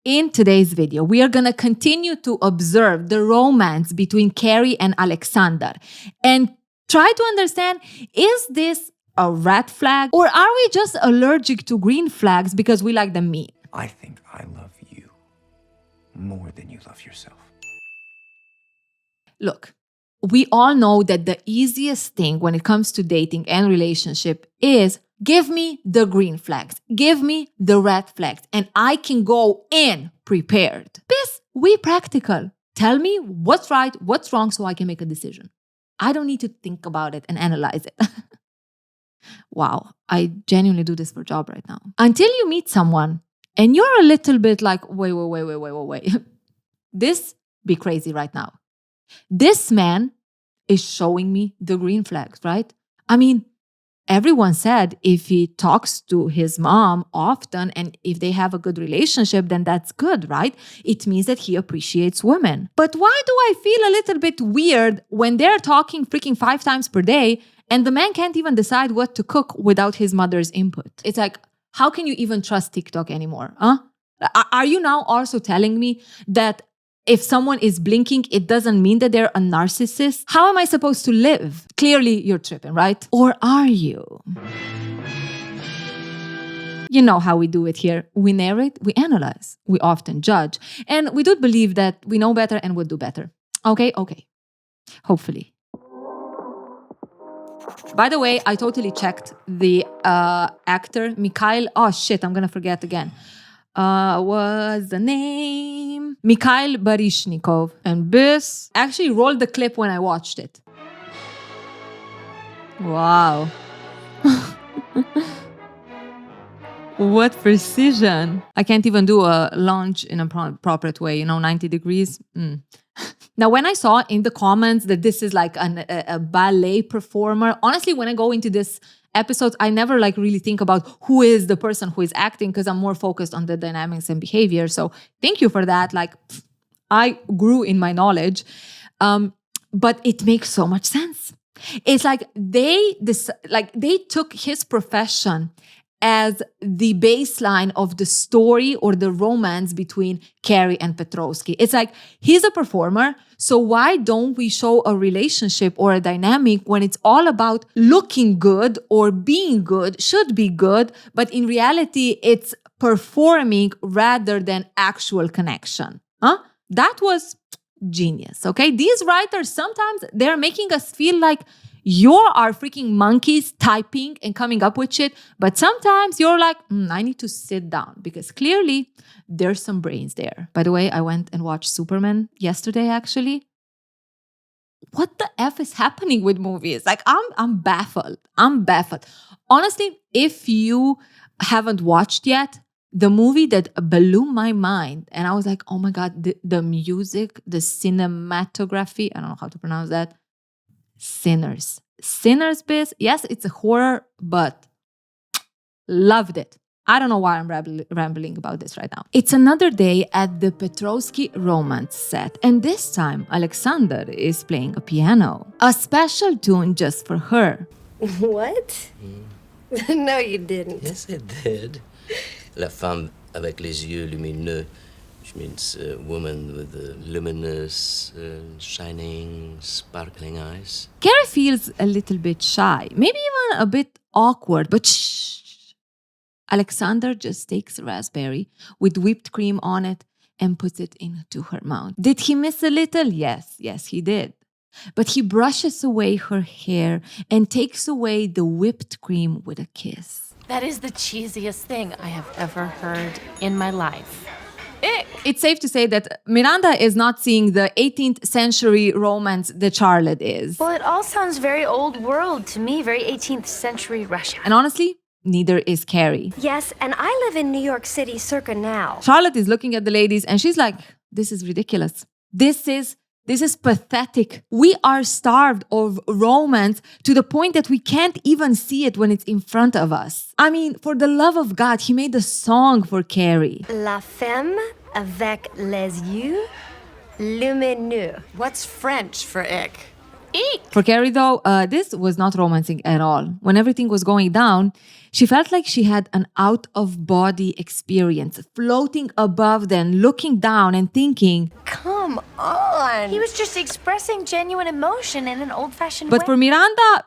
In today's video, we are going to continue to observe the romance between Carrie and Aleksandr and try to understand, is this a red flag or are we just allergic to green flags because we like them mean? I think I love you more than you love yourself. Look, we all know that the easiest thing when it comes to dating and relationship is give me the green flags, give me the red flags, and I can go in prepared. Bis, we practical. Tell me what's right, what's wrong, so I can make a decision. I don't need to think about it and analyze it. Wow, I genuinely do this for a job right now. Until you meet someone and you're a little bit like, wait. This be crazy right now. This man is showing me the green flags, right? I mean, everyone said if he talks to his mom often and if they have a good relationship, then that's good, right? It means that he appreciates women. But why do I feel a little bit weird when they're talking freaking 5 times per day and the man can't even decide what to cook without his mother's input? It's like, how can you even trust TikTok anymore? Are you now also telling me that if someone is blinking, it doesn't mean that they're a narcissist? How am I supposed to live? Clearly, you're tripping, right? Or are you? You know how we do it here. We narrate, we analyze, we often judge. And we do believe that we know better and would do better. Okay. Hopefully. By the way, I totally checked the actor, Mikhail. Oh shit, I'm gonna forget again. Was the name? Mikhail Baryshnikov. And this actually rolled the clip when I watched it. Wow. What precision. I can't even do a lunge in a proper way, 90 degrees. Now, when I saw in the comments that this is like a ballet performer, honestly, when I go into this episodes, I never really think about who is the person who is acting because I'm more focused on the dynamics and behavior. So thank you for that. I grew in my knowledge, but it makes so much sense. It's like they took his profession as the baseline of the story or the romance between Carrie and Petrovsky. It's like, he's a performer, so why don't we show a relationship or a dynamic when it's all about looking good or being good, should be good, but in reality, it's performing rather than actual connection. That was genius, okay? These writers, sometimes they're making us feel like you are freaking monkeys typing and coming up with shit. But sometimes you're like, I need to sit down because clearly there's some brains there. By the way, I went and watched Superman yesterday, actually. What the F is happening with movies? I'm baffled. Honestly, if you haven't watched yet, the movie that blew my mind, and I was like, oh my God, the music, the cinematography, I don't know how to pronounce that. Sinners, Biz. Yes, it's a horror, but loved it. I don't know why I'm rambling about this right now. It's another day at the Petrovsky romance set, and this time Aleksandr is playing a piano. A special tune just for her. What? No, you didn't. Yes, I did. La femme avec les yeux lumineux, which means a woman with the luminous, shining, sparkling eyes. Carrie feels a little bit shy, maybe even a bit awkward, but shh. Aleksandr just takes a raspberry with whipped cream on it and puts it into her mouth. Did he miss a little? Yes, he did. But he brushes away her hair and takes away the whipped cream with a kiss. That is the cheesiest thing I have ever heard in my life. It's safe to say that Miranda is not seeing the 18th century romance that Charlotte is. Well, it all sounds very old world to me, very 18th century Russia. And honestly, neither is Carrie. Yes, and I live in New York City circa now. Charlotte is looking at the ladies and she's like, this is ridiculous. This is pathetic. We are starved of romance to the point that we can't even see it when it's in front of us. I mean, for the love of God, he made a song for Carrie. La femme avec les yeux lumineux. What's French for ick? Eek! For Carrie, though, this was not romancing at all. When everything was going down, she felt like she had an out-of-body experience, floating above them, looking down and thinking. Come on. He was just expressing genuine emotion in an old-fashioned But way. for Miranda,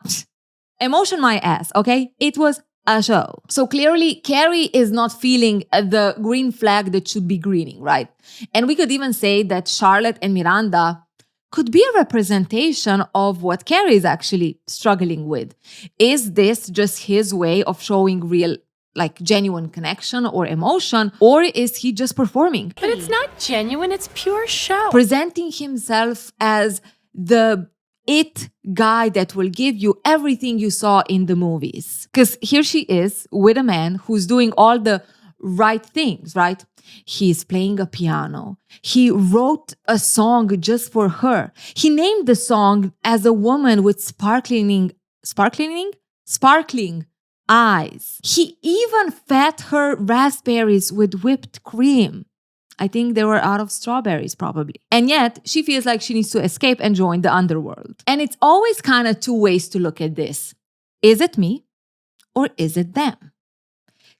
emotion my ass, okay? It was a show. So clearly, Carrie is not feeling the green flag that should be greening, right? And we could even say that Charlotte and Miranda could be a representation of what Carrie is actually struggling with. Is this just his way of showing real, like genuine connection or emotion, or is he just performing? But it's not genuine, it's pure show. Presenting himself as the it guy that will give you everything you saw in the movies. Because here she is with a man who's doing all the right things, right? He's playing a piano. He wrote a song just for her. He named the song as a woman with sparkling eyes. He even fed her raspberries with whipped cream. I think they were out of strawberries, probably. And yet, she feels like she needs to escape and join the underworld. And it's always kind of two ways to look at this. Is it me or is it them?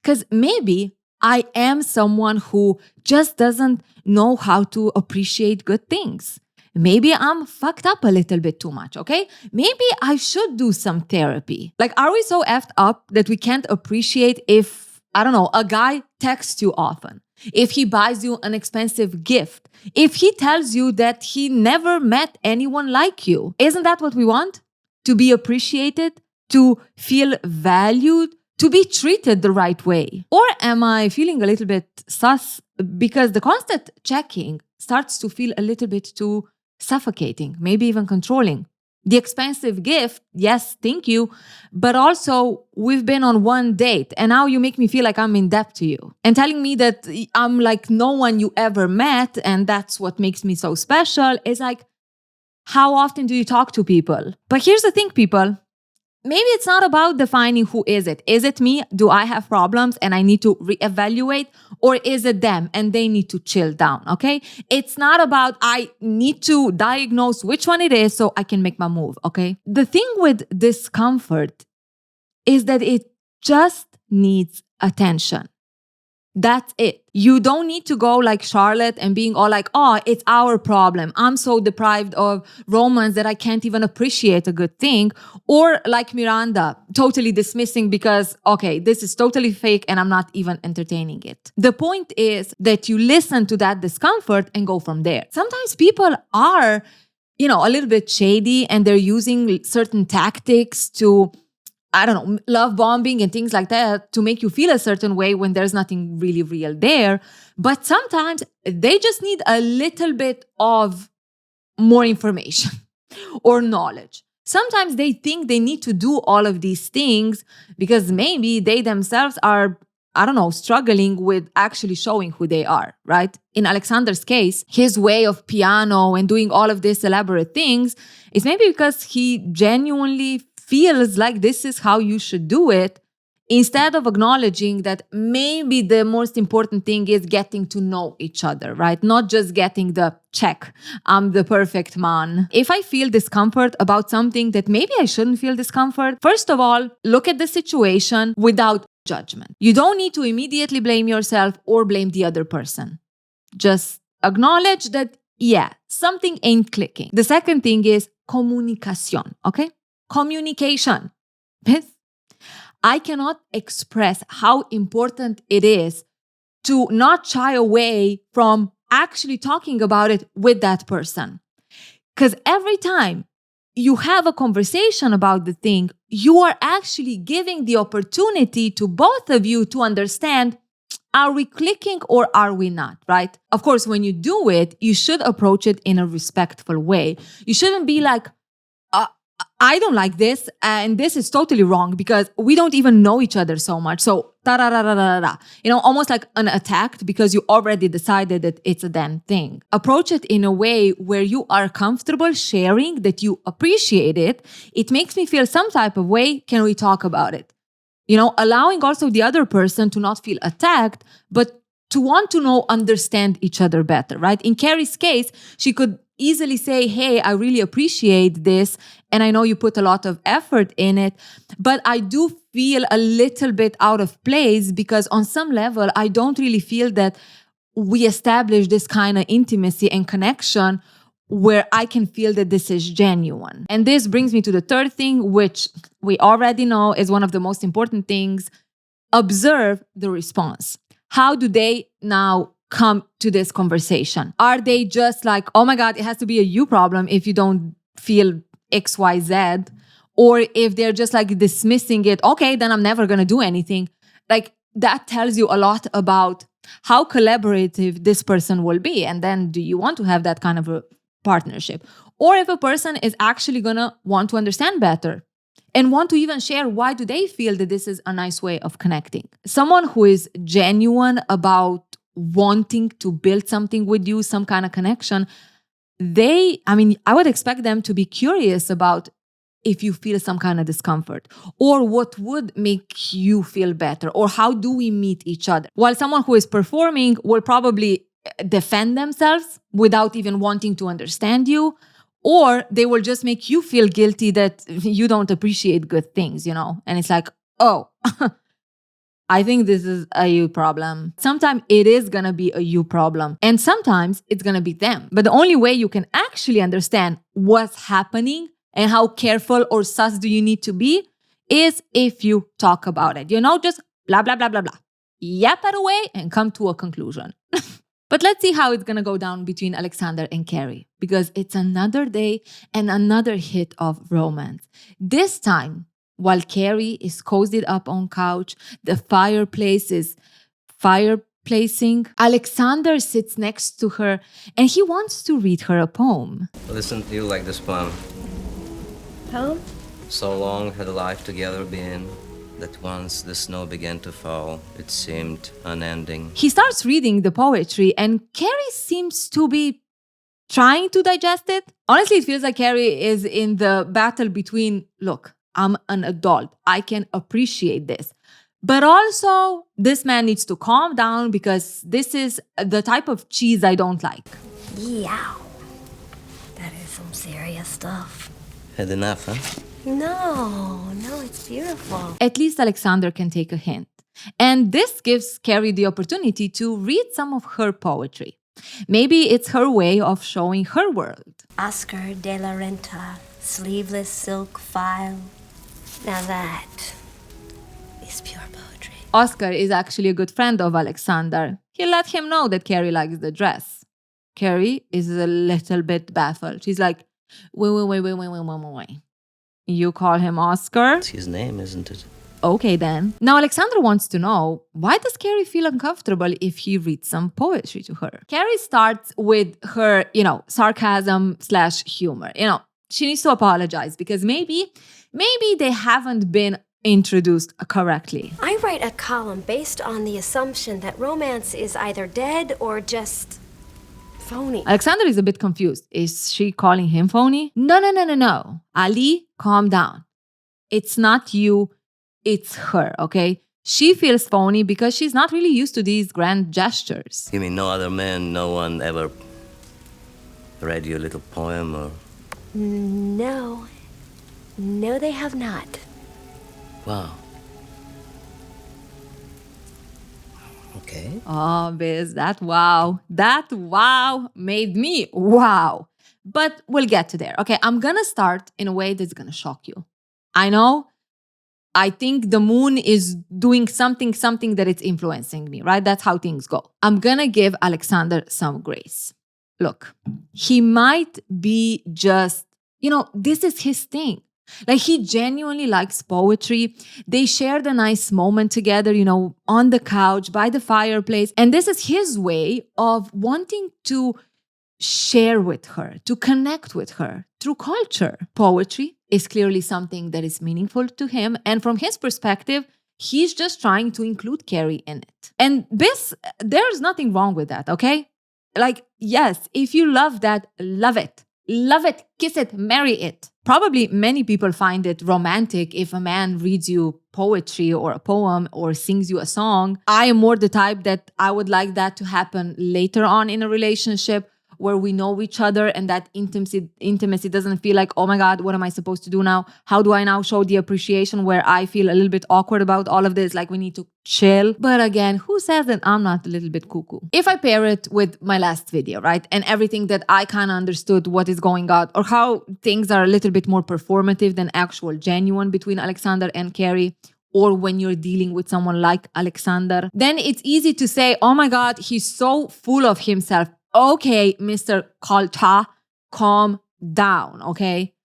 Because maybe I am someone who just doesn't know how to appreciate good things. Maybe I'm fucked up a little bit too much, okay? Maybe I should do some therapy. Like, are we so effed up that we can't appreciate if, I don't know, a guy texts you often? If he buys you an expensive gift, if he tells you that he never met anyone like you, isn't that what we want? To be appreciated, to feel valued, to be treated the right way? Or am I feeling a little bit sus because the constant checking starts to feel a little bit too suffocating, maybe even controlling? The expensive gift, yes, thank you. But also, we've been on one date and now you make me feel like I'm in debt to you. And telling me that I'm like no one you ever met and that's what makes me so special is like, how often do you talk to people? But here's the thing, people. Maybe it's not about defining who is it. Is it me? Do I have problems and I need to reevaluate? Or is it them and they need to chill down, okay? It's not about I need to diagnose which one it is so I can make my move, okay? The thing with discomfort is that it just needs attention. That's it. You don't need to go like Charlotte and being all like, oh, it's our problem. I'm so deprived of romance that I can't even appreciate a good thing. Or like Miranda, totally dismissing because, okay, this is totally fake and I'm not even entertaining it. The point is that you listen to that discomfort and go from there. Sometimes people are, a little bit shady and they're using certain tactics to, I don't know, love bombing and things like that to make you feel a certain way when there's nothing really real there. But sometimes they just need a little bit of more information or knowledge. Sometimes they think they need to do all of these things because maybe they themselves are, struggling with actually showing who they are, right? In Aleksandr's case, his way of piano and doing all of these elaborate things is maybe because he genuinely feels like this is how you should do it, instead of acknowledging that maybe the most important thing is getting to know each other, right? Not just getting the check, I'm the perfect man. If I feel discomfort about something that maybe I shouldn't feel discomfort, first of all, look at the situation without judgment. You don't need to immediately blame yourself or blame the other person. Just acknowledge that, yeah, something ain't clicking. The second thing is comunicación, okay? Communication. I cannot express how important it is to not shy away from actually talking about it with that person. Because every time you have a conversation about the thing, you are actually giving the opportunity to both of you to understand, are we clicking or are we not, right? Of course, when you do it, you should approach it in a respectful way. You shouldn't be like, I don't like this, and this is totally wrong because we don't even know each other so much. So, almost like an attack because you already decided that it's a damn thing. Approach it in a way where you are comfortable sharing that you appreciate it. It makes me feel some type of way. Can we talk about it? Allowing also the other person to not feel attacked, but to want to know, understand each other better, right? In Carrie's case, she could easily say, hey, I really appreciate this, and I know you put a lot of effort in it, but I do feel a little bit out of place because on some level, I don't really feel that we establish this kind of intimacy and connection where I can feel that this is genuine. And this brings me to the third thing, which we already know is one of the most important things. Observe the response. How do they now come to this conversation? Are they just like, oh my God, it has to be a you problem if you don't feel X, Y, Z? Or if they're just like dismissing it, okay, then I'm never going to do anything. Like that tells you a lot about how collaborative this person will be. And then do you want to have that kind of a partnership? Or if a person is actually going to want to understand better and want to even share why do they feel that this is a nice way of connecting. Someone who is genuine about wanting to build something with you, some kind of connection, I would expect them to be curious about if you feel some kind of discomfort, or what would make you feel better, or how do we meet each other. While someone who is performing will probably defend themselves without even wanting to understand you, or they will just make you feel guilty that you don't appreciate good things, And it's like, oh, I think this is a you problem. Sometimes it is going to be a you problem, and sometimes it's going to be them. But the only way you can actually understand what's happening and how careful or sus do you need to be is if you talk about it. Just blah, blah, blah, blah, blah. Yap it away and come to a conclusion. But let's see how it's going to go down between Aleksandr and Carrie, because it's another day and another hit of romance. This time, while Carrie is cozied up on couch, the fireplace is fireplacing, Aleksandr sits next to her and he wants to read her a poem. Listen, you like this poem. Poem? So long had life together been, that once the snow began to fall, it seemed unending. He starts reading the poetry and Carrie seems to be trying to digest it. Honestly, it feels like Carrie is in the battle between, look, I'm an adult, I can appreciate this. But also, this man needs to calm down because this is the type of cheese I don't like. Yeah. That is some serious stuff. Had enough, huh? No, it's beautiful. At least Aleksandr can take a hint. And this gives Carrie the opportunity to read some of her poetry. Maybe it's her way of showing her world. Oscar de la Renta, sleeveless silk file. Now that is pure poetry. Oscar is actually a good friend of Aleksandr. He let him know that Carrie likes the dress. Carrie is a little bit baffled. She's like, wait. You call him Oscar? It's his name, isn't it? Okay then. Now Aleksandr wants to know, why does Carrie feel uncomfortable if he reads some poetry to her? Carrie starts with her, sarcasm/humor. She needs to apologize because maybe they haven't been introduced correctly. I write a column based on the assumption that romance is either dead or just phony. Aleksandr is a bit confused. Is she calling him phony? No. Ali, calm down. It's not you, it's her, okay? She feels phony because she's not really used to these grand gestures. You mean no other man, no one ever read you a little poem or... No, they have not. Wow. Okay. Oh, Biz, that wow made me wow. But we'll get to there. Okay, I'm gonna start in a way that's gonna shock you. I know, I think the moon is doing something that it's influencing me, right? That's how things go. I'm gonna give Aleksandr some grace. Look, he might be just, this is his thing. Like, he genuinely likes poetry. They shared a nice moment together, on the couch, by the fireplace. And this is his way of wanting to share with her, to connect with her through culture. Poetry is clearly something that is meaningful to him. And from his perspective, he's just trying to include Carrie in it. And there's nothing wrong with that, okay? Like, yes, if you love that, love it. Love it, kiss it, marry it. probably many people find it romantic if a man reads you poetry or a poem or sings you a song. I am more the type that I would like that to happen later on in a relationship where we know each other and that intimacy doesn't feel like, oh my God, what am I supposed to do now? How do I now show the appreciation where I feel a little bit awkward about all of this? Like we need to chill. But again, who says that I'm not a little bit cuckoo? If I pair it with my last video, right? And everything that I kind of understood what is going on or how things are a little bit more performative than actual genuine between Aleksandr and Carrie, or when you're dealing with someone like Aleksandr, then it's easy to say, oh my God, he's so full of himself. Okay, Mr. Kalta, calm down, okay?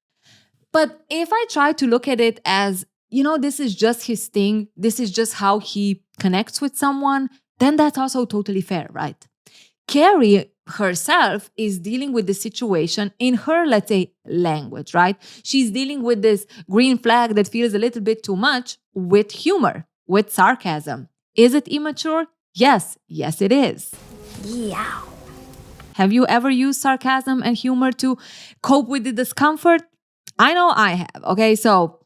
But if I try to look at it as, this is just his thing, this is just how he connects with someone, then that's also totally fair, right? Carrie herself is dealing with the situation in her, let's say, language, right? She's dealing with this green flag that feels a little bit too much with humor, with sarcasm. Is it immature? Yes, it is. Yeah. Have you ever used sarcasm and humor to cope with the discomfort? I know I have, okay? So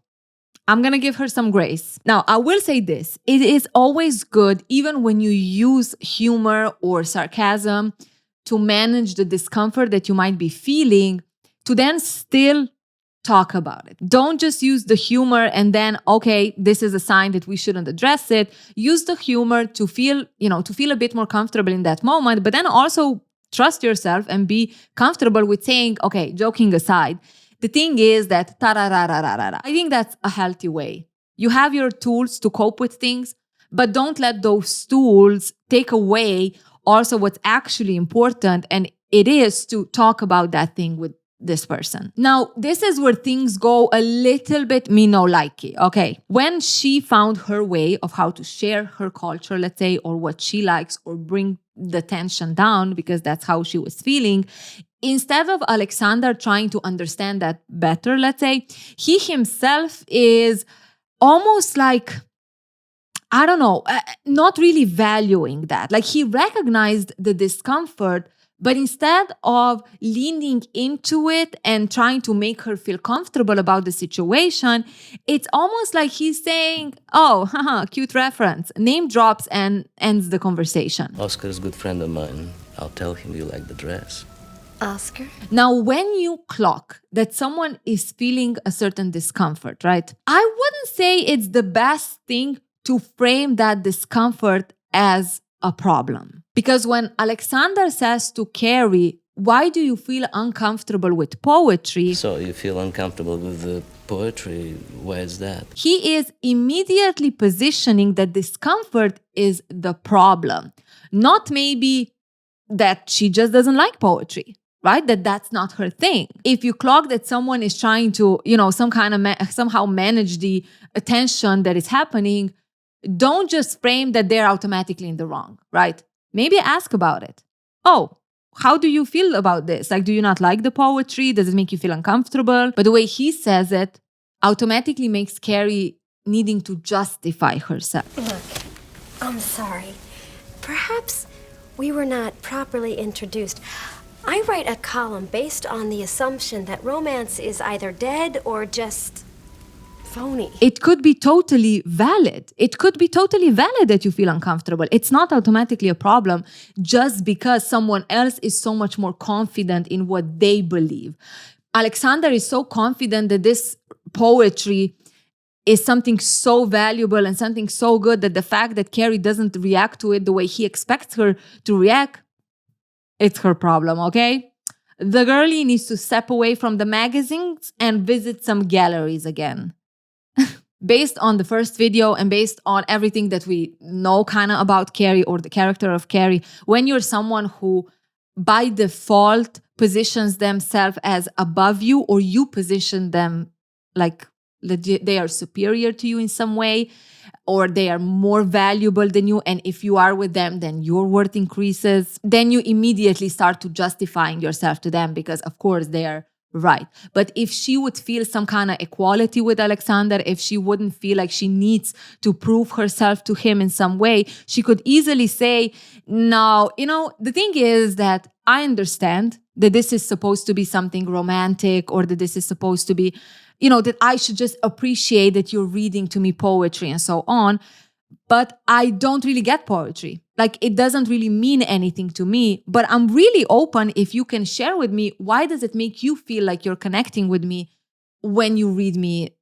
I'm going to give her some grace. Now, I will say this. It is always good, even when you use humor or sarcasm to manage the discomfort that you might be feeling, to then still talk about it. Don't just use the humor and then, okay, this is a sign that we shouldn't address it. Use the humor to feel, to feel a bit more comfortable in that moment, but then also trust yourself and be comfortable with saying, okay, joking aside, the thing is that I think that's a healthy way. You have your tools to cope with things, but don't let those tools take away also what's actually important, and it is to talk about that thing with this person. Now, this is where things go a little bit me no likey, okay? When she found her way of how to share her culture, let's say, or what she likes, or bring the tension down because that's how she was feeling, instead of Aleksandr trying to understand that better, let's say, he himself is almost like, I don't know, not really valuing that. Like he recognized the discomfort, but instead of leaning into it and trying to make her feel comfortable about the situation, it's almost like he's saying, oh, haha, cute reference, name drops and ends the conversation. Oscar is a good friend of mine. I'll tell him you like the dress. Oscar? Now, when you clock that someone is feeling a certain discomfort, right? I wouldn't say it's the best thing to frame that discomfort as a problem. Because when Aleksandr says to Carrie, why do you feel uncomfortable with poetry? So you feel uncomfortable with the poetry. Why is that? He is immediately positioning that discomfort is the problem. Not maybe that she just doesn't like poetry, right? That's not her thing. If you clock that someone is trying to, somehow manage the attention that is happening, don't just frame that they're automatically in the wrong, right? Maybe ask about it. Oh, how do you feel about this? Like, do you not like the poetry? Does it make you feel uncomfortable? But the way he says it automatically makes Carrie needing to justify herself. Look, I'm sorry. Perhaps we were not properly introduced. I write a column based on the assumption that romance is either dead or just phony. It could be totally valid. It could be totally valid that you feel uncomfortable. It's not automatically a problem just because someone else is so much more confident in what they believe. Aleksandr is so confident that this poetry is something so valuable and something so good that the fact that Carrie doesn't react to it the way he expects her to react, it's her problem, okay? The girlie needs to step away from the magazines and visit some galleries again. Based on the first video and based on everything that we know kind of about Carrie or the character of Carrie, when you're someone who by default positions themselves as above you, or you position them like they are superior to you in some way, or they are more valuable than you, and if you are with them, then your worth increases, then you immediately start to justifying yourself to them because, of course, they are right. But if she would feel some kind of equality with Aleksandr, if she wouldn't feel like she needs to prove herself to him in some way, she could easily say, no, the thing is that I understand that this is supposed to be something romantic, or that this is supposed to be, that I should just appreciate that you're reading to me poetry and so on. But I don't really get poetry. Like, it doesn't really mean anything to me, but I'm really open if you can share with me, why does it make you feel like you're connecting with me when you read me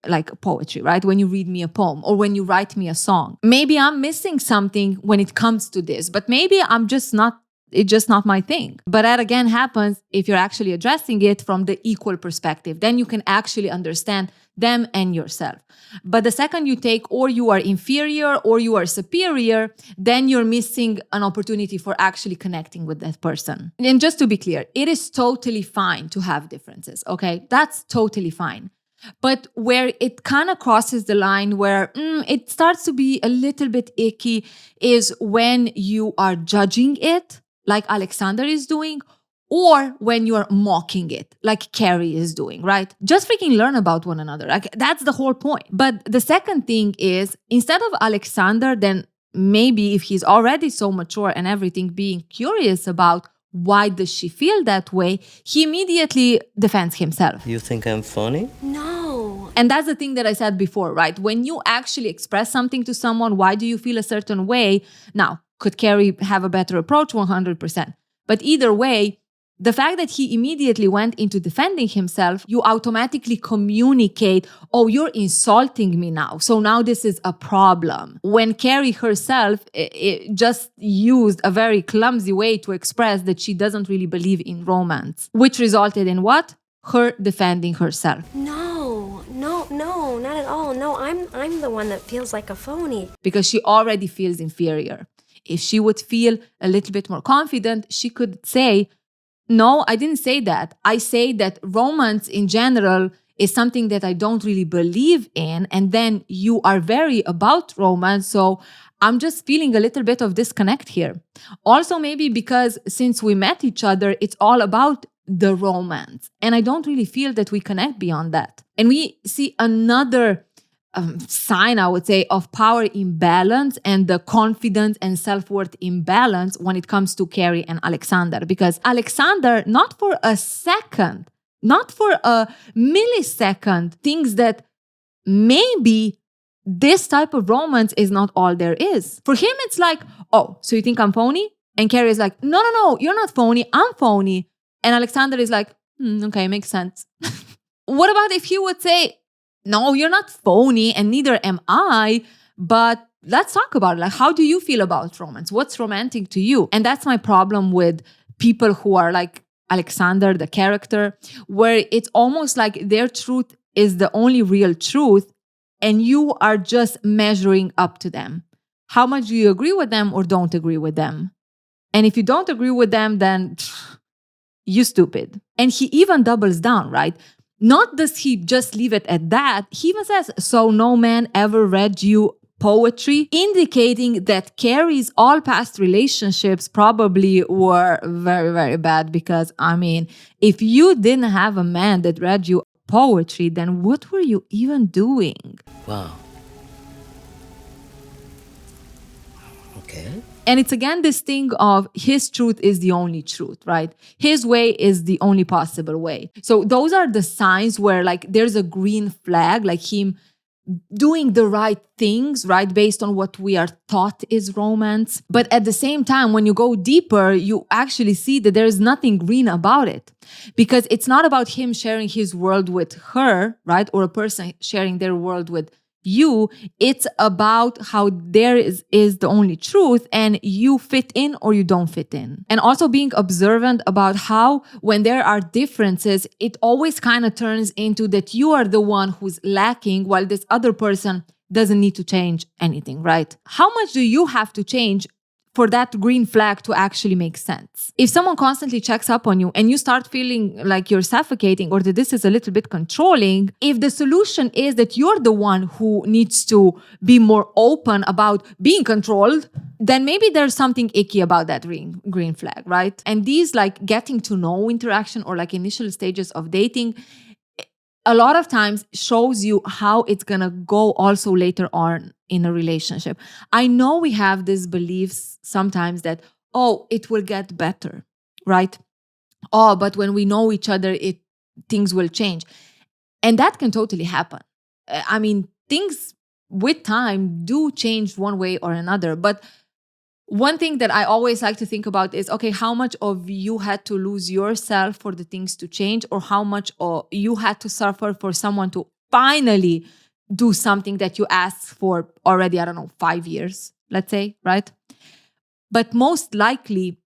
like poetry, right? When you read me a poem or when you write me a song. Maybe I'm missing something when it comes to this, but maybe it's just not my thing. But that again happens if you're actually addressing it from the equal perspective. Then you can actually understand them and yourself. But the second you take, or you are inferior or you are superior, then you're missing an opportunity for actually connecting with that person. And just to be clear, it is totally fine to have differences, okay? That's totally fine. But where it kind of crosses the line where it starts to be a little bit icky is when you are judging it, like Aleksandr is doing, or when you are mocking it, like Carrie is doing, right? Just freaking learn about one another. Like, that's the whole point. But the second thing is, instead of Aleksandr, then maybe if he's already so mature and everything, being curious about why does she feel that way, he immediately defends himself. You think I'm funny? No. And that's the thing that I said before, right? When you actually express something to someone, why do you feel a certain way? Now, could Carrie have a better approach? 100%. But either way, the fact that he immediately went into defending himself, you automatically communicate, oh, you're insulting me now. So now this is a problem. When Carrie herself just used a very clumsy way to express that she doesn't really believe in romance, which resulted in what? Her defending herself. No, not at all. No, I'm the one that feels like a phony. Because she already feels inferior. If she would feel a little bit more confident, she could say, no, I didn't say that. I say that romance in general is something that I don't really believe in. And then you are very about romance. So I'm just feeling a little bit of disconnect here. Also, maybe because since we met each other, it's all about the romance. And I don't really feel that we connect beyond that. And we see another sign, I would say, of power imbalance and the confidence and self-worth imbalance when it comes to Carrie and Aleksandr. Because Aleksandr, not for a second, not for a millisecond, thinks that maybe this type of romance is not all there is. For him, it's like, oh, so you think I'm phony? And Carrie is like, no, you're not phony, I'm phony. And Aleksandr is like, okay, makes sense. What about if he would say, no, you're not phony and neither am I, but let's talk about it. Like, how do you feel about romance? What's romantic to you? And that's my problem with people who are like Aleksandr, the character, where it's almost like their truth is the only real truth and you are just measuring up to them. How much do you agree with them or don't agree with them? And if you don't agree with them, then you stupid. And he even doubles down, right? Not does he just leave it at that, he even says, so no man ever read you poetry, indicating that Carrie's all past relationships probably were very, very bad. Because, I mean, if you didn't have a man that read you poetry, then what were you even doing? Wow. Okay. And it's again this thing of his truth is the only truth, right? His way is the only possible way. So those are the signs where like there's a green flag, like him doing the right things, right? Based on what we are taught is romance. But at the same time, when you go deeper, you actually see that there is nothing green about it. Because it's not about him sharing his world with her, right? Or a person sharing their world with you. It's about how there is the only truth and you fit in or you don't fit in. And also being observant about how when there are differences, it always kind of turns into that you are the one who's lacking while this other person doesn't need to change anything, right? How much do you have to change for that green flag to actually make sense? If someone constantly checks up on you and you start feeling like you're suffocating or that this is a little bit controlling, if the solution is that you're the one who needs to be more open about being controlled, then maybe there's something icky about that green flag, right? And these like getting to know interaction or like initial stages of dating, a lot of times shows you how it's gonna go also later on in a relationship. I know we have these beliefs sometimes that, oh, it will get better, right? oh, but when we know each other, things will change. And that can totally happen. I mean, things with time do change one way or another. But one thing that I always like to think about is, okay, how much of you had to lose yourself for the things to change, or how much you had to suffer for someone to finally do something that you asked for already, I don't know, 5 years, let's say, right? But most likely,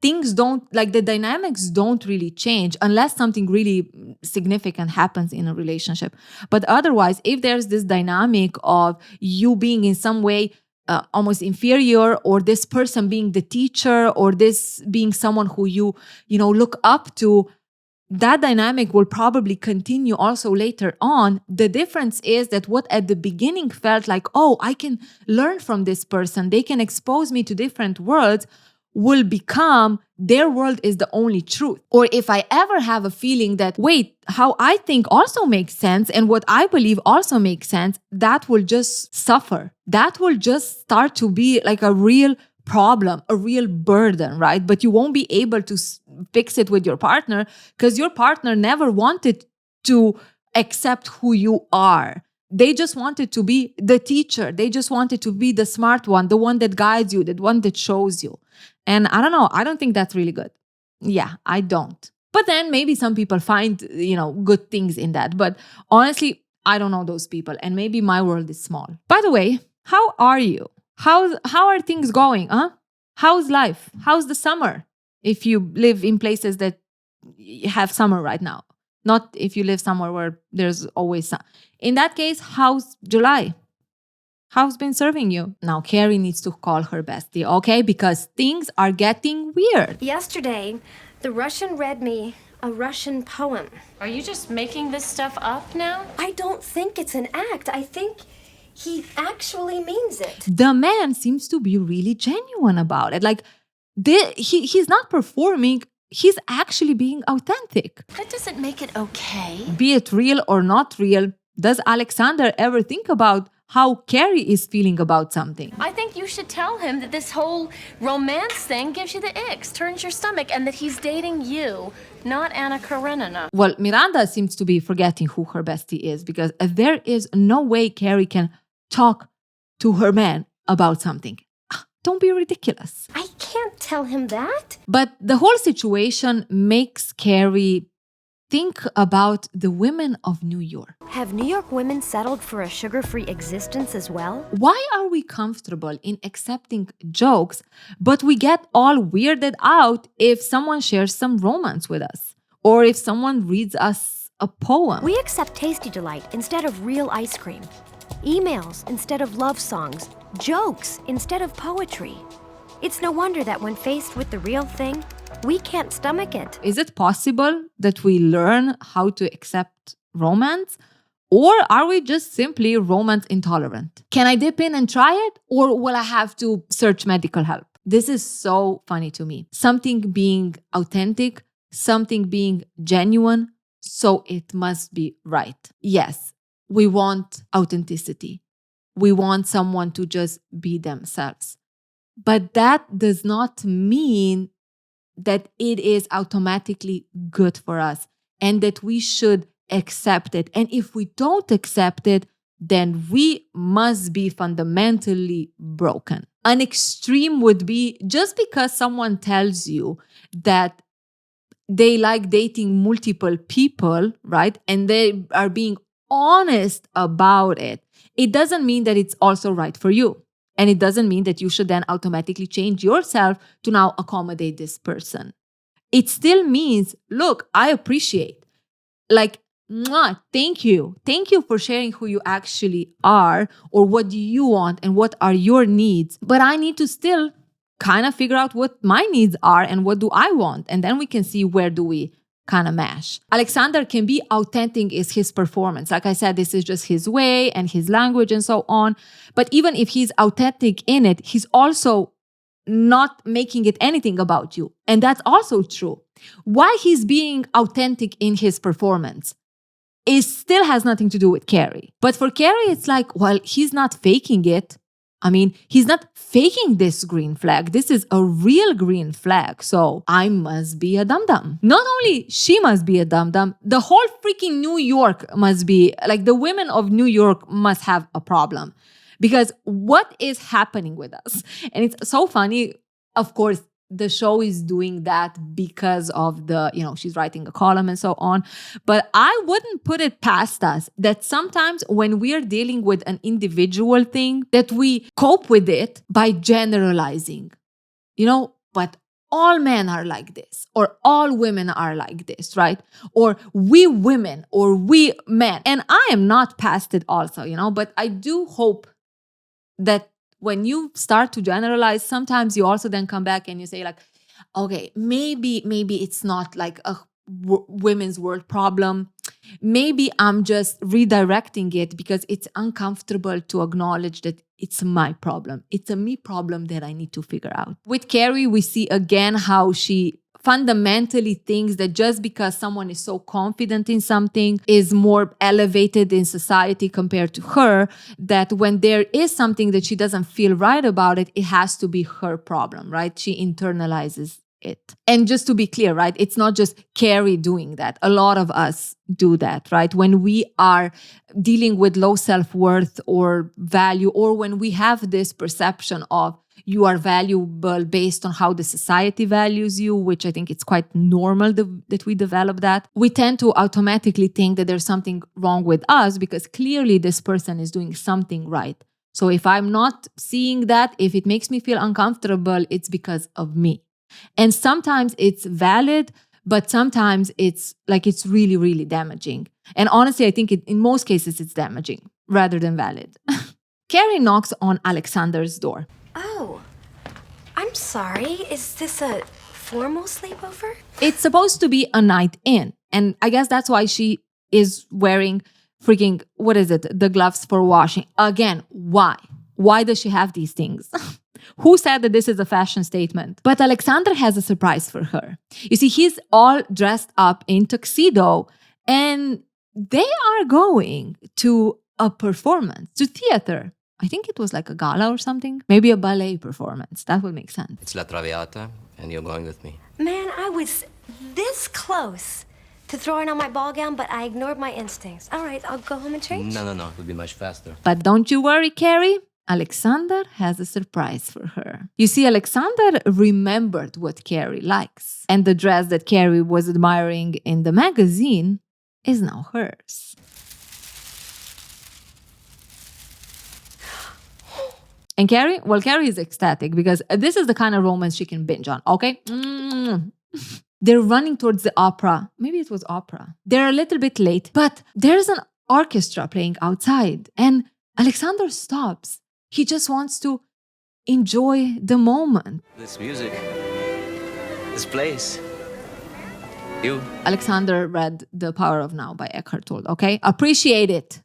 things don't, like the dynamics don't really change unless something really significant happens in a relationship. But otherwise, if there's this dynamic of you being in some way almost inferior, or this person being the teacher, or this being someone who you look up to, that dynamic will probably continue also later on. The difference is that what at the beginning felt like, oh, I can learn from this person, they can expose me to different worlds, will become their world is the only truth. Or if I ever have a feeling that, wait, how I think also makes sense and what I believe also makes sense, that will just suffer. That will just start to be like a real problem, a real burden, right? But you won't be able to fix it with your partner because your partner never wanted to accept who you are. They just wanted to be the teacher. They just wanted to be the smart one, the one that guides you, the one that shows you. And I don't know, I don't think that's really good. Yeah, I don't. But then maybe some people find, good things in that. But honestly, I don't know those people. And maybe my world is small. By the way, how are you? How are things going? How's life? How's the summer? If you live in places that have summer right now. Not if you live somewhere where there's always sun. In that case, how's July? How's been serving you? Now, Carrie needs to call her bestie, okay? Because things are getting weird. Yesterday, the Russian read me a Russian poem. Are you just making this stuff up now? I don't think it's an act. I think he actually means it. The man seems to be really genuine about it. Like, he's not performing. He's actually being authentic. That doesn't make it okay. Be it real or not real, does Aleksandr ever think about how Carrie is feeling about something? I think you should tell him that this whole romance thing gives you the icks, turns your stomach, and that he's dating you, not Anna Karenina. Well, Miranda seems to be forgetting who her bestie is, because there is no way Carrie can talk to her man about something. Don't be ridiculous. I can't tell him that. But the whole situation makes Carrie think about the women of New York. Have New York women settled for a sugar-free existence as well? Why are we comfortable in accepting jokes, but we get all weirded out if someone shares some romance with us, or if someone reads us a poem? We accept Tasty Delight instead of real ice cream, emails instead of love songs, jokes instead of poetry. It's no wonder that when faced with the real thing, we can't stomach it. Is it possible that we learn how to accept romance? Or are we just simply romance intolerant? Can I dip in and try it? Or will I have to search medical help? This is so funny to me. Something being authentic, something being genuine, so it must be right. Yes, we want authenticity. We want someone to just be themselves. But that does not mean that it is automatically good for us and that we should accept it. And if we don't accept it, then we must be fundamentally broken. An extreme would be just because someone tells you that they like dating multiple people, right? And they are being honest about it. It doesn't mean that it's also right for you. And it doesn't mean that you should then automatically change yourself to now accommodate this person. It still means, look, I appreciate. Like, mwah, thank you. Thank you for sharing who you actually are, or what do you want and what are your needs. But I need to still kind of figure out what my needs are and what do I want. And then we can see where do we kind of mash. Aleksandr can be authentic is his performance. Like I said, this is just his way and his language and so on. But even if he's authentic in it, he's also not making it anything about you. And that's also true. Why he's being authentic in his performance, it still has nothing to do with Carrie. But for Carrie, it's like, well, he's not faking it. I mean, he's not faking this green flag. This is a real green flag. So I must be a dum-dum. Not only she must be a dum-dum, the whole freaking New York must be, like the women of New York must have a problem. Because what is happening with us? And it's so funny, of course, the show is doing that because of the, she's writing a column and so on. But I wouldn't put it past us that sometimes when we are dealing with an individual thing, that we cope with it by generalizing, but all men are like this, or all women are like this, right? Or we women, or we men. And I am not past it also, but I do hope that when you start to generalize, sometimes you also then come back and you say like, okay, maybe it's not like a women's world problem. Maybe I'm just redirecting it because it's uncomfortable to acknowledge that it's my problem. It's a me problem that I need to figure out. With Carrie, we see again how she fundamentally thinks that just because someone is so confident in something is more elevated in society compared to her, that when there is something that she doesn't feel right about it, it has to be her problem, right? She internalizes it. And just to be clear, right? It's not just Carrie doing that. A lot of us do that, right? When we are dealing with low self-worth or value, or when we have this perception of you are valuable based on how the society values you, which I think it's quite normal that we develop that. We tend to automatically think that there's something wrong with us because clearly this person is doing something right. So if I'm not seeing that, if it makes me feel uncomfortable, it's because of me. And sometimes it's valid, but sometimes it's really, really damaging. And honestly, I think in most cases it's damaging rather than valid. Carrie knocks on Aleksandr's door. Oh, I'm sorry. Is this a formal sleepover? It's supposed to be a night in. And I guess that's why she is wearing freaking, the gloves for washing. Again, why? Why does she have these things? Who said that this is a fashion statement? But Aleksandr has a surprise for her. You see, he's all dressed up in tuxedo and they are going to a performance, to theater. I think it was like a gala or something. Maybe a ballet performance. That would make sense. It's La Traviata, and you're going with me. Man, I was this close to throwing on my ball gown, but I ignored my instincts. All right, I'll go home and change. No. It would be much faster. But don't you worry, Carrie. Aleksandr has a surprise for her. You see, Aleksandr remembered what Carrie likes. And the dress that Carrie was admiring in the magazine is now hers. And Carrie is ecstatic because this is the kind of romance she can binge on, okay? They're running towards the opera. Maybe it was opera. They're a little bit late, but there's an orchestra playing outside. And Aleksandr stops. He just wants to enjoy the moment. This music, this place, you. Aleksandr read The Power of Now by Eckhart Tolle, okay? Appreciate it.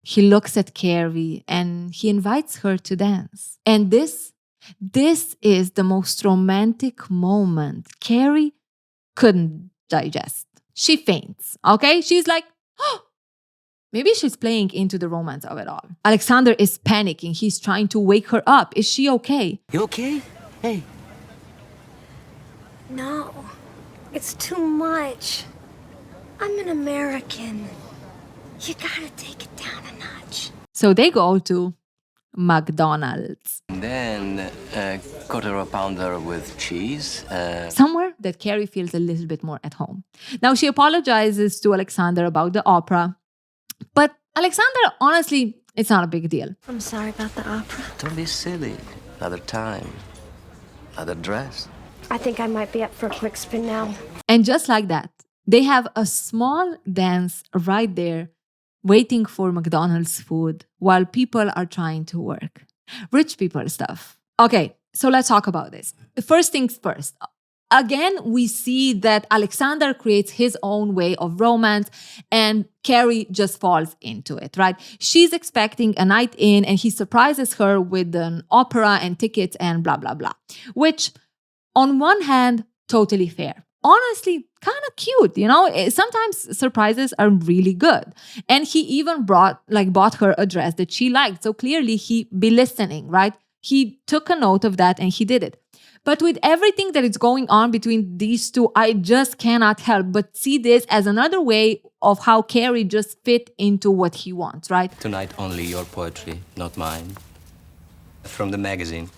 He looks at Carrie and he invites her to dance. And this is the most romantic moment Carrie couldn't digest. She faints, okay? She's like, oh, maybe she's playing into the romance of it all. Aleksandr is panicking. He's trying to wake her up. Is she okay? You okay? Hey. No, it's too much. I'm an American. You gotta take it down a notch. So they go to McDonald's. Then a quarter of a pounder with cheese. Somewhere that Carrie feels a little bit more at home. Now she apologizes to Aleksandr about the opera. But Aleksandr, honestly, it's not a big deal. I'm sorry about the opera. Don't be silly. Another time. Another dress. I think I might be up for a quick spin now. And just like that, they have a small dance right there, waiting for McDonald's food while people are trying to work. Rich people stuff. Okay, so let's talk about this. First things first. Again, we see that Aleksandr creates his own way of romance and Carrie just falls into it, right? She's expecting a night in and he surprises her with an opera and tickets and blah, blah, blah. Which, on one hand, totally fair. honestly kind of cute, Sometimes surprises are really good. And he even bought her a dress that she liked. So clearly he be listening, right? He took a note of that and he did it. But with everything that is going on between these two, I just cannot help but see this as another way of how Carrie just fit into what he wants, right? Tonight only your poetry, not mine. From the magazine.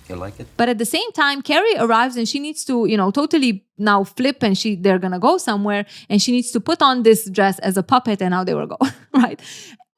You like it? But at the same time, Carrie arrives and she needs to, totally now flip and they're going to go somewhere and she needs to put on this dress as a puppet and now they will go, right?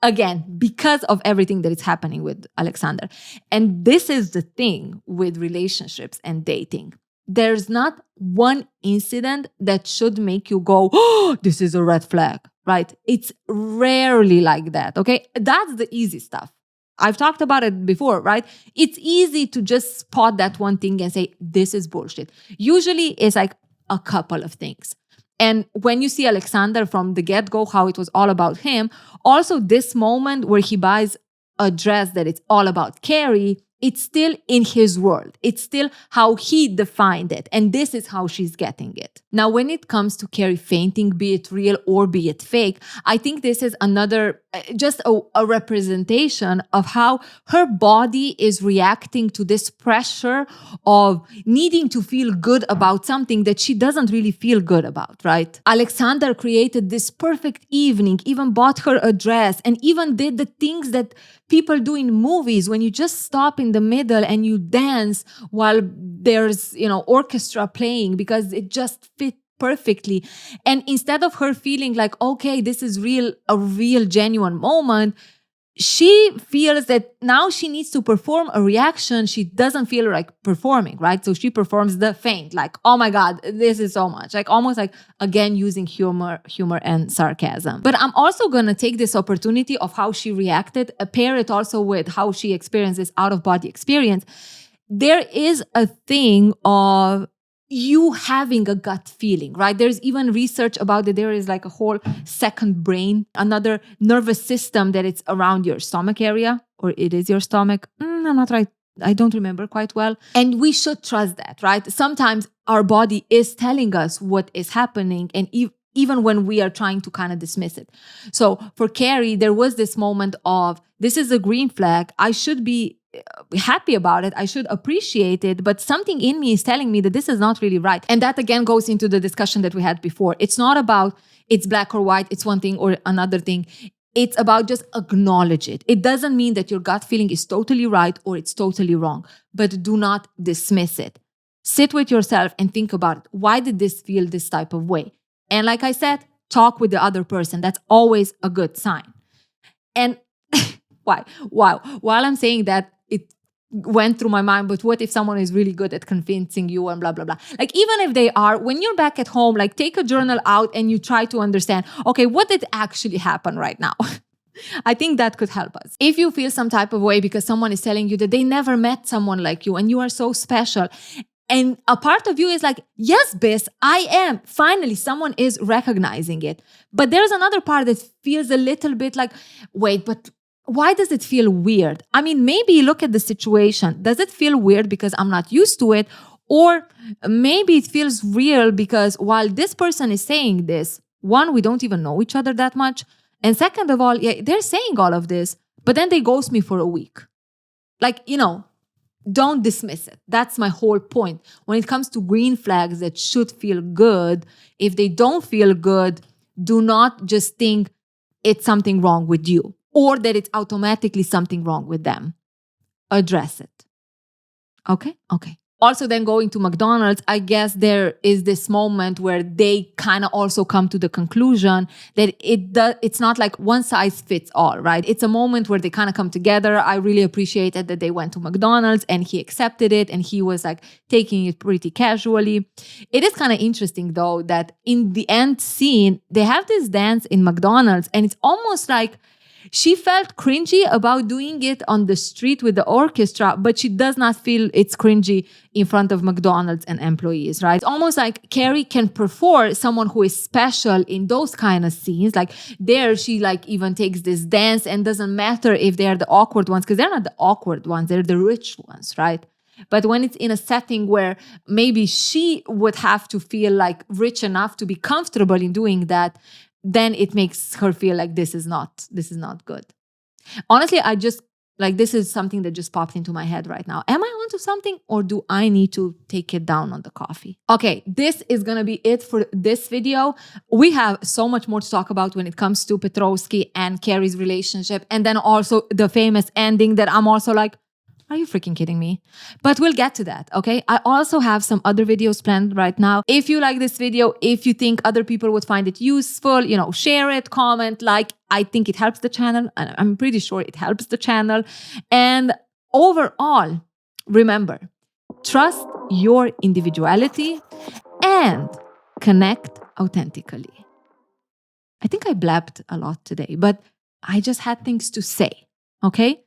Again, because of everything that is happening with Aleksandr. And this is the thing with relationships and dating. There's not one incident that should make you go, oh, this is a red flag, right? It's rarely like that, okay? That's the easy stuff. I've talked about it before, right? It's easy to just spot that one thing and say, this is bullshit. Usually it's like a couple of things. And when you see Aleksandr from the get-go, how it was all about him, also this moment where he buys a dress that it's all about Carrie, it's still in his world. It's still how he defined it. And this is how she's getting it. Now, when it comes to Carrie fainting, be it real or be it fake, I think this is another, just a representation of how her body is reacting to this pressure of needing to feel good about something that she doesn't really feel good about, right? Aleksandr created this perfect evening, even bought her a dress, and even did the things that people do in movies when you just stop in the middle and you dance while there's, orchestra playing because it just fit perfectly. And instead of her feeling like, okay, this is a real genuine moment, she feels that now she needs to perform a reaction she doesn't feel like performing, right? So she performs the faint, like, oh my God, this is so much. Like almost like, again, using humor and sarcasm. But I'm also going to take this opportunity of how she reacted, pair it also with how she experienced this out-of-body experience. There is a thing of you having a gut feeling, right? There's even research about it. There is like a whole second brain, another nervous system that it's around your stomach area, or it is your stomach. I'm not right. I don't remember quite well. And we should trust that, right? Sometimes our body is telling us what is happening, and even when we are trying to kind of dismiss it. So for Carrie, there was this moment of, this is a green flag. I should be happy about it. I should appreciate it. But something in me is telling me that this is not really right. And that again goes into the discussion that we had before. It's not about it's black or white, it's one thing or another thing. It's about just acknowledge it. It doesn't mean that your gut feeling is totally right or it's totally wrong, but do not dismiss it. Sit with yourself and think about it. Why did this feel this type of way? And like I said, talk with the other person. That's always a good sign. And while I'm saying that, it went through my mind, but what if someone is really good at convincing you and blah, blah, blah. Like even if they are, when you're back at home, like take a journal out and you try to understand, okay, what did actually happen right now? I think that could help us. If you feel some type of way because someone is telling you that they never met someone like you and you are so special, and a part of you is like, yes, Biss, I am. Finally, someone is recognizing it. But there's another part that feels a little bit like, wait, but why does it feel weird? I mean, maybe look at the situation. Does it feel weird because I'm not used to it? Or maybe it feels real because while this person is saying this, one, we don't even know each other that much. And second of all, yeah, they're saying all of this, but then they ghost me for a week. Like, don't dismiss it. That's my whole point. When it comes to green flags that should feel good, if they don't feel good, do not just think it's something wrong with you, or that it's automatically something wrong with them. Address it. Okay? Also then going to McDonald's, I guess there is this moment where they kind of also come to the conclusion that it's not like one size fits all, right? It's a moment where they kind of come together. I really appreciated that they went to McDonald's and he accepted it and he was like taking it pretty casually. It is kind of interesting though that in the end scene, they have this dance in McDonald's and it's almost like she felt cringy about doing it on the street with the orchestra, but she does not feel it's cringy in front of McDonald's and employees, right? It's almost like Carrie can perform someone who is special in those kind of scenes. Like there, she like even takes this dance and doesn't matter if they're the awkward ones, because they're not the awkward ones, they're the rich ones, right? But when it's in a setting where maybe she would have to feel like rich enough to be comfortable in doing that, then it makes her feel like this is not good. Honestly, this is something that just popped into my head right now. Am I onto something, or do I need to take it down on the coffee? Okay, this is gonna be it for this video. We have so much more to talk about when it comes to Petrovsky and Carrie's relationship, and then also the famous ending that I'm also like, are you freaking kidding me? But we'll get to that, okay? I also have some other videos planned right now. If you like this video, if you think other people would find it useful, share it, comment, like. I think it helps the channel, and I'm pretty sure it helps the channel. And overall, remember, trust your individuality and connect authentically. I think I blabbed a lot today, but I just had things to say, okay?